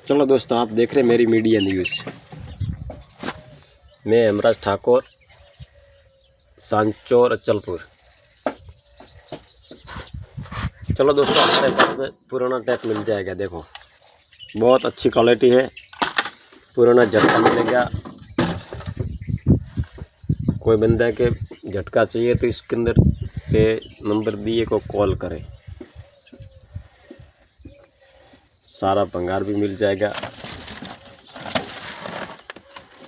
चलो दोस्तों, आप देख रहे हैं मेरी मीडिया न्यूज़। मैं हेमराज ठाकुर, सांचौर अचलपुर। चलो दोस्तों, हमारे पास में पुराना टेप मिल जाएगा। देखो, बहुत अच्छी क्वालिटी है, पुराना झटका मिलेगा। कोई बंदा के झटका चाहिए तो इसके अंदर पे नंबर दिए को कॉल करें। सारा भंगार भी मिल जाएगा।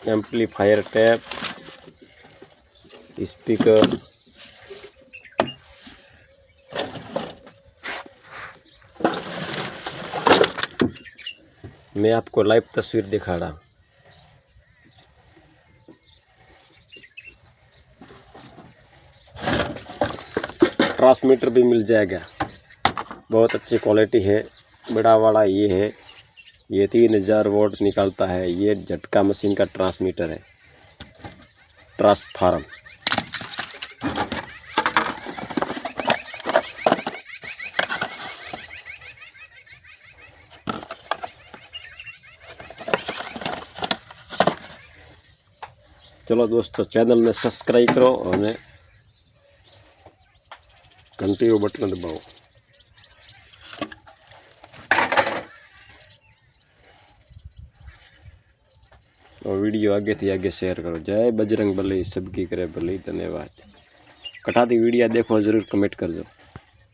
एम्पलीफायर टैप, स्पीकर, मैं आपको लाइव तस्वीर दिखा रहा हूँ। ट्रांसमीटर भी मिल जाएगा, बहुत अच्छी क्वालिटी है। बड़ा वाला ये है, ये 3000 वोल्ट निकालता है। ये झटका मशीन का ट्रांसमीटर है, ट्रांसफार्म। चलो दोस्तों, चैनल में सब्सक्राइब करो और घंटी को बटन दबाओ और वीडियो आगे थी आगे शेयर करो। जय बजरंग बली, सबकी करे भली। धन्यवाद। कटा दी वीडियो देखो, जरूर कमेंट कर दो।